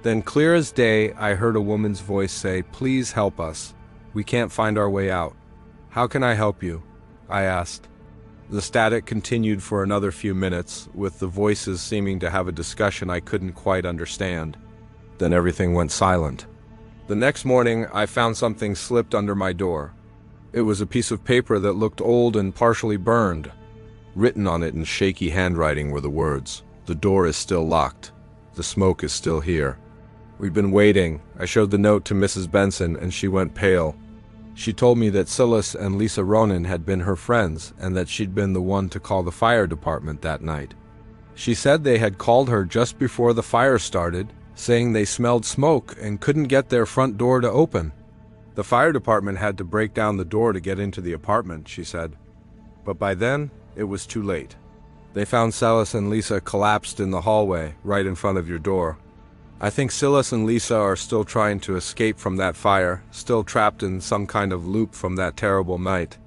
Then, clear as day, I heard a woman's voice say, "Please help us. We can't find our way out." "How can I help you?" I asked. The static continued for another few minutes, with the voices seeming to have a discussion I couldn't quite understand. Then everything went silent. The next morning, I found something slipped under my door. It was a piece of paper that looked old and partially burned. Written on it in shaky handwriting were the words, "The door is still locked. The smoke is still here." We'd been waiting. I showed the note to Mrs. Benson, and she went pale. She told me that Silas and Lisa Ronan had been her friends, and that she'd been the one to call the fire department that night. She said they had called her just before the fire started, saying they smelled smoke and couldn't get their front door to open. The fire department had to break down the door to get into the apartment, she said. But by then, it was too late. They found Silas and Lisa collapsed in the hallway, right in front of your door. I think Silas and Lisa are still trying to escape from that fire, still trapped in some kind of loop from that terrible night.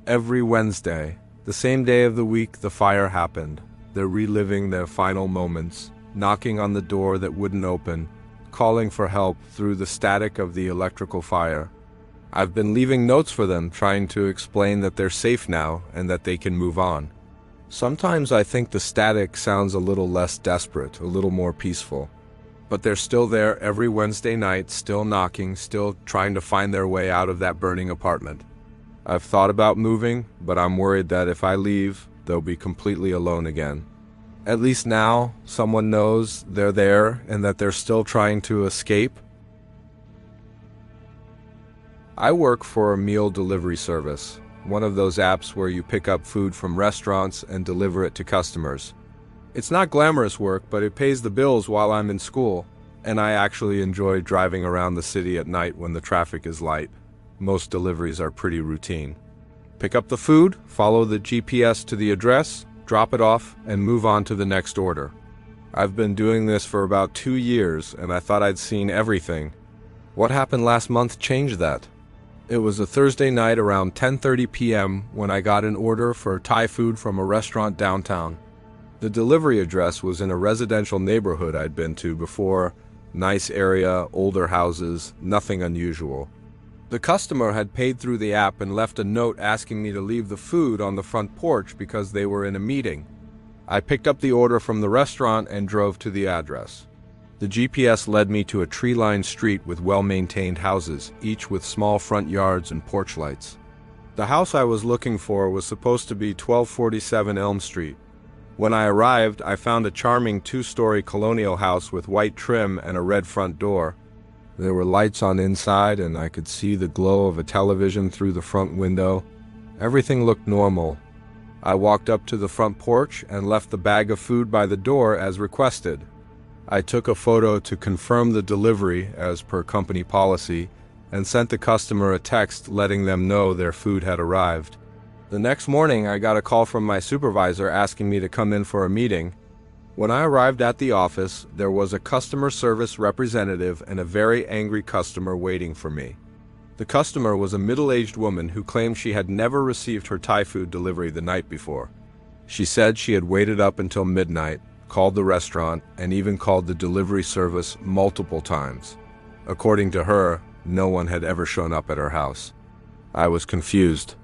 Every Wednesday, the same day of the week the fire happened, they're reliving their final moments, knocking on the door that wouldn't open, calling for help through the static of the electrical fire. I've been leaving notes for them, trying to explain that they're safe now and that they can move on. Sometimes I think the static sounds a little less desperate, a little more peaceful. But they're still there every Wednesday night, still knocking, still trying to find their way out of that burning apartment. I've thought about moving, but I'm worried that if I leave, they'll be completely alone again. At least now, someone knows they're there and that they're still trying to escape. I work for a meal delivery service, one of those apps where you pick up food from restaurants and deliver it to customers. It's not glamorous work, but it pays the bills while I'm in school, and I actually enjoy driving around the city at night when the traffic is light. Most deliveries are pretty routine. Pick up the food, follow the GPS to the address, drop it off, and move on to the next order. I've been doing this for about 2 years, and I thought I'd seen everything. What happened last month changed that. It was a Thursday night around 10:30 p.m. when I got an order for Thai food from a restaurant downtown. The delivery address was in a residential neighborhood I'd been to before. Nice area, older houses, nothing unusual. The customer had paid through the app and left a note asking me to leave the food on the front porch because they were in a meeting. I picked up the order from the restaurant and drove to the address. The GPS led me to a tree-lined street with well-maintained houses, each with small front yards and porch lights. The house I was looking for was supposed to be 1247 Elm Street. When I arrived, I found a charming two-story colonial house with white trim and a red front door. There were lights on inside, and I could see the glow of a television through the front window. Everything looked normal. I walked up to the front porch and left the bag of food by the door as requested. I took a photo to confirm the delivery as per company policy and sent the customer a text letting them know their food had arrived. The next morning, I got a call from my supervisor asking me to come in for a meeting. When I arrived at the office, there was a customer service representative and a very angry customer waiting for me. The customer was a middle-aged woman who claimed she had never received her Thai food delivery the night before. She said she had waited up until midnight, called the restaurant, and even called the delivery service multiple times. According to her, no one had ever shown up at her house. I was confused.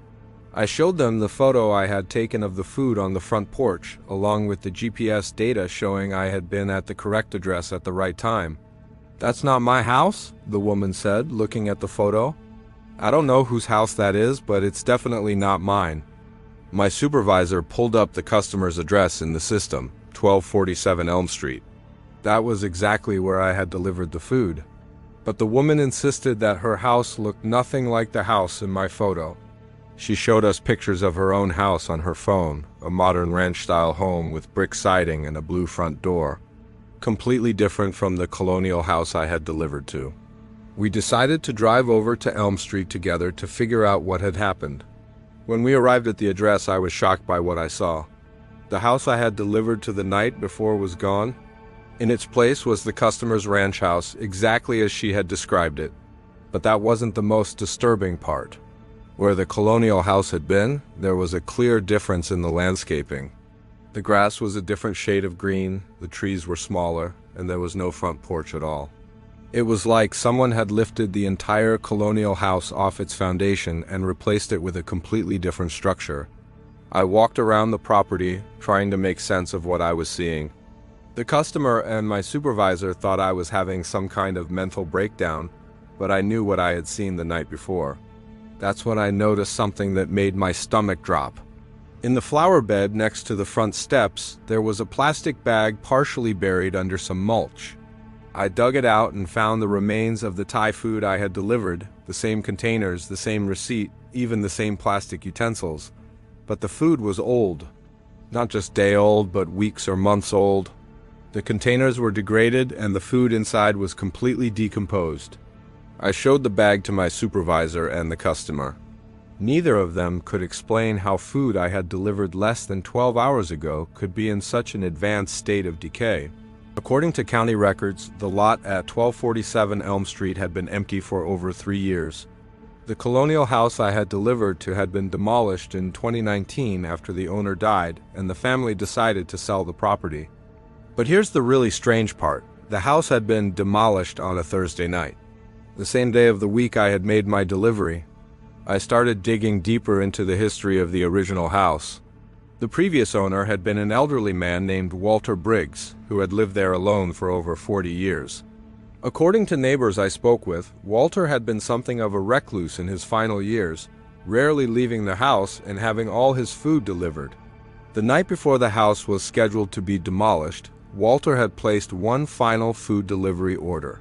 I showed them the photo I had taken of the food on the front porch, along with the GPS data showing I had been at the correct address at the right time. "That's not my house," the woman said, looking at the photo. "I don't know whose house that is, but it's definitely not mine." My supervisor pulled up the customer's address in the system, 1247 Elm Street. That was exactly where I had delivered the food. But the woman insisted that her house looked nothing like the house in my photo. She showed us pictures of her own house on her phone, a modern ranch-style home with brick siding and a blue front door, completely different from the colonial house I had delivered to. We decided to drive over to Elm Street together to figure out what had happened. When we arrived at the address, I was shocked by what I saw. The house I had delivered to the night before was gone. In its place was the customer's ranch house, exactly as she had described it. But that wasn't the most disturbing part. Where the colonial house had been, there was a clear difference in the landscaping. The grass was a different shade of green, the trees were smaller, and there was no front porch at all. It was like someone had lifted the entire colonial house off its foundation and replaced it with a completely different structure. I walked around the property, trying to make sense of what I was seeing. The customer and my supervisor thought I was having some kind of mental breakdown, but I knew what I had seen the night before. That's when I noticed something that made my stomach drop. In the flower bed next to the front steps, there was a plastic bag partially buried under some mulch. I dug it out and found the remains of the Thai food I had delivered, the same containers, the same receipt, even the same plastic utensils. But the food was old. Not just day old, but weeks or months old. The containers were degraded and the food inside was completely decomposed. I showed the bag to my supervisor and the customer. Neither of them could explain how food I had delivered less than 12 hours ago could be in such an advanced state of decay. According to county records, the lot at 1247 Elm Street had been empty for over 3 years. The colonial house I had delivered to had been demolished in 2019 after the owner died, and the family decided to sell the property. But here's the really strange part. The house had been demolished on a Thursday night, the same day of the week I had made my delivery. I started digging deeper into the history of the original house. The previous owner had been an elderly man named Walter Briggs, who had lived there alone for over 40 years. According to neighbors I spoke with, Walter had been something of a recluse in his final years, rarely leaving the house and having all his food delivered. The night before the house was scheduled to be demolished, Walter had placed one final food delivery order,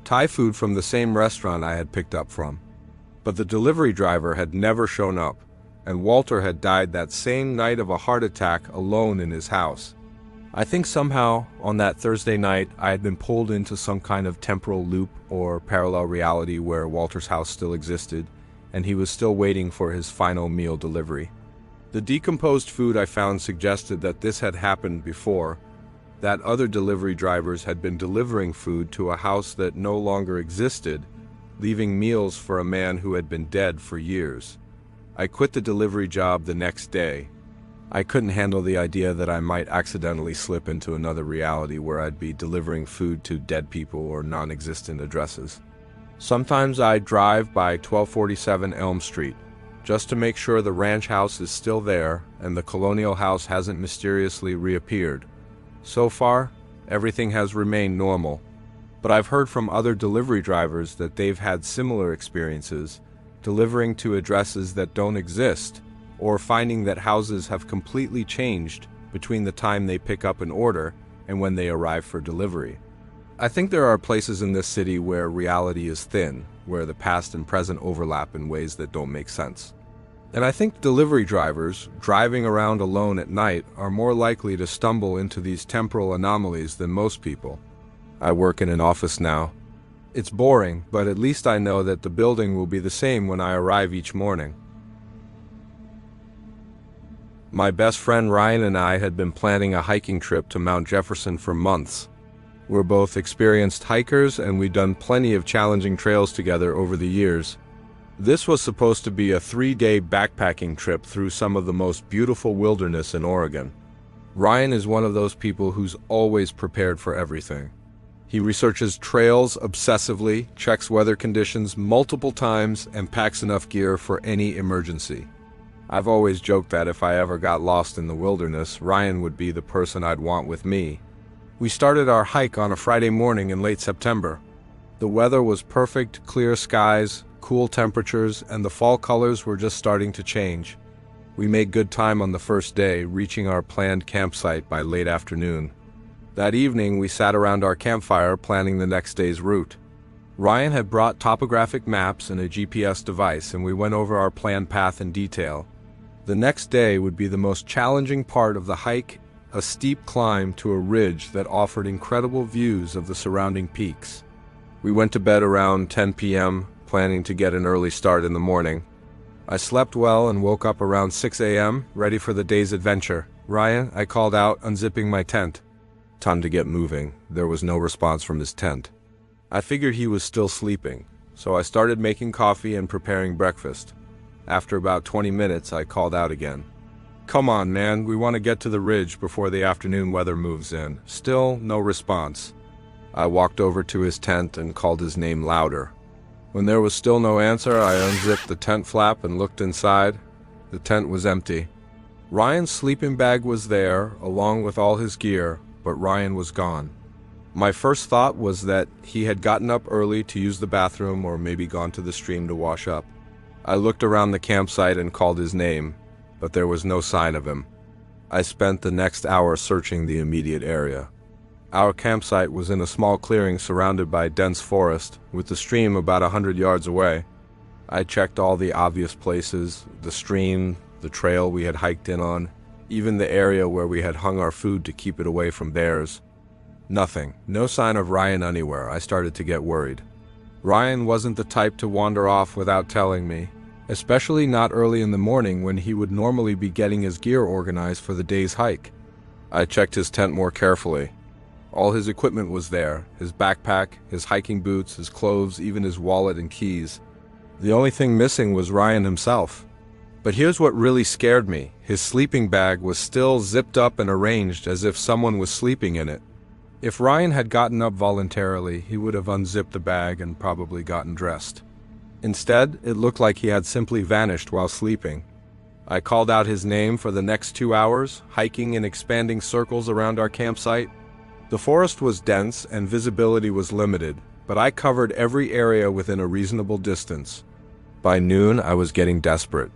Thai food from the same restaurant I had picked up from. But the delivery driver had never shown up, and Walter had died that same night of a heart attack alone in his house. I think somehow, on that Thursday night, I had been pulled into some kind of temporal loop or parallel reality where Walter's house still existed, and he was still waiting for his final meal delivery. The decomposed food I found suggested that this had happened before, that other delivery drivers had been delivering food to a house that no longer existed, leaving meals for a man who had been dead for years. I quit the delivery job the next day. I couldn't handle the idea that I might accidentally slip into another reality where I'd be delivering food to dead people or non-existent addresses. Sometimes I drive by 1247 Elm Street, just to make sure the ranch house is still there and the colonial house hasn't mysteriously reappeared. So far, everything has remained normal. But I've heard from other delivery drivers that they've had similar experiences, delivering to addresses that don't exist, or finding that houses have completely changed between the time they pick up an order and when they arrive for delivery. I think there are places in this city where reality is thin, where the past and present overlap in ways that don't make sense. And I think delivery drivers, driving around alone at night, are more likely to stumble into these temporal anomalies than most people. I work in an office now. It's boring, but at least I know that the building will be the same when I arrive each morning. My best friend Ryan and I had been planning a hiking trip to Mount Jefferson for months. We're both experienced hikers and we'd done plenty of challenging trails together over the years. This was supposed to be a 3-day backpacking trip through some of the most beautiful wilderness in Oregon. Ryan is one of those people who's always prepared for everything. He researches trails obsessively, checks weather conditions multiple times, and packs enough gear for any emergency. I've always joked that if I ever got lost in the wilderness, Ryan would be the person I'd want with me. We started our hike on a Friday morning in late September. The weather was perfect, clear skies, cool temperatures, and the fall colors were just starting to change. We made good time on the first day, reaching our planned campsite by late afternoon. That evening, we sat around our campfire planning the next day's route. Ryan had brought topographic maps and a GPS device, and we went over our planned path in detail. The next day would be the most challenging part of the hike, a steep climb to a ridge that offered incredible views of the surrounding peaks. We went to bed around 10 p.m., planning to get an early start in the morning. I slept well and woke up around 6 a.m., ready for the day's adventure. "Ryan," I called out, unzipping my tent. Time to get moving. There was no response from his tent. I figured he was still sleeping, so I started making coffee and preparing breakfast. After about 20 minutes, I called out again. "Come on, man, we want to get to the ridge before the afternoon weather moves in." Still no response. I walked over to his tent and called his name louder. When there was still no answer, I unzipped the tent flap and looked inside. The tent was empty. Ryan's sleeping bag was there, along with all his gear, but Ryan was gone. My first thought was that he had gotten up early to use the bathroom or maybe gone to the stream to wash up. I looked around the campsite and called his name, but there was no sign of him. I spent the next hour searching the immediate area. Our campsite was in a small clearing surrounded by dense forest, with the stream about 100 yards away. I checked all the obvious places, the stream, the trail we had hiked in on, even the area where we had hung our food to keep it away from bears. Nothing. No sign of Ryan anywhere. I started to get worried. Ryan wasn't the type to wander off without telling me, especially not early in the morning when he would normally be getting his gear organized for the day's hike. I checked his tent more carefully. All his equipment was there, his backpack, his hiking boots, his clothes, even his wallet and keys. The only thing missing was Ryan himself. But here's what really scared me. His sleeping bag was still zipped up and arranged as if someone was sleeping in it. If Ryan had gotten up voluntarily, he would have unzipped the bag and probably gotten dressed. Instead, it looked like he had simply vanished while sleeping. I called out his name for the next 2 hours, hiking in expanding circles around our campsite. The forest was dense and visibility was limited, but I covered every area within a reasonable distance. By noon, I was getting desperate.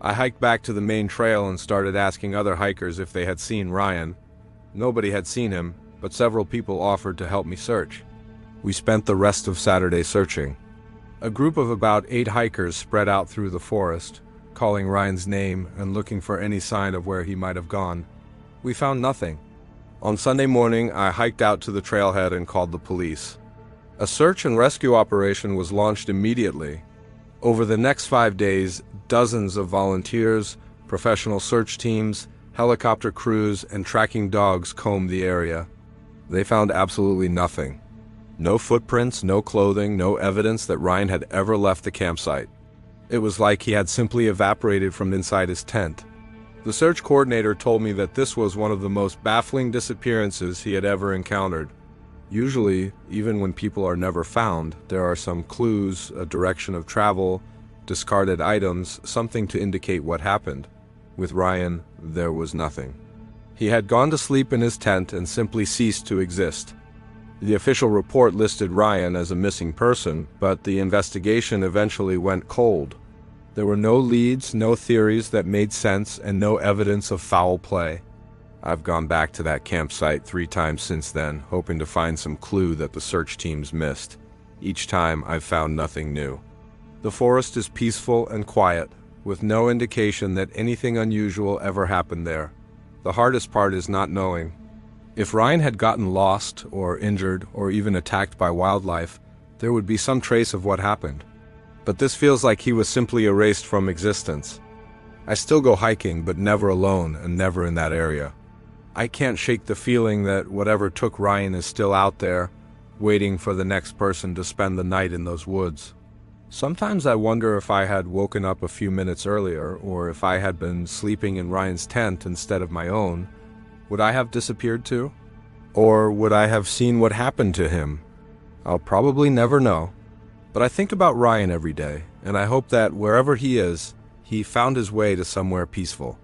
I hiked back to the main trail and started asking other hikers if they had seen Ryan. Nobody had seen him, but several people offered to help me search. We spent the rest of Saturday searching. A group of about 8 hikers spread out through the forest, calling Ryan's name and looking for any sign of where he might have gone. We found nothing. On Sunday morning, I hiked out to the trailhead and called the police. A search and rescue operation was launched immediately. Over the next 5 days, dozens of volunteers, professional search teams, helicopter crews, and tracking dogs combed the area. They found absolutely nothing. No footprints, no clothing, no evidence that Ryan had ever left the campsite. It was like he had simply evaporated from inside his tent. The search coordinator told me that this was one of the most baffling disappearances he had ever encountered. Usually, even when people are never found, there are some clues, a direction of travel, discarded items, something to indicate what happened. With Ryan, there was nothing. He had gone to sleep in his tent and simply ceased to exist. The official report listed Ryan as a missing person, but the investigation eventually went cold. There were no leads, no theories that made sense, and no evidence of foul play. I've gone back to that campsite 3 times since then, hoping to find some clue that the search teams missed. Each time, I've found nothing new. The forest is peaceful and quiet, with no indication that anything unusual ever happened there. The hardest part is not knowing. If Ryan had gotten lost, or injured, or even attacked by wildlife, there would be some trace of what happened. But this feels like he was simply erased from existence. I still go hiking, but never alone and never in that area. I can't shake the feeling that whatever took Ryan is still out there, waiting for the next person to spend the night in those woods. Sometimes I wonder if I had woken up a few minutes earlier, or if I had been sleeping in Ryan's tent instead of my own, would I have disappeared too? Or would I have seen what happened to him? I'll probably never know. But I think about Ryan every day, and I hope that wherever he is, he found his way to somewhere peaceful.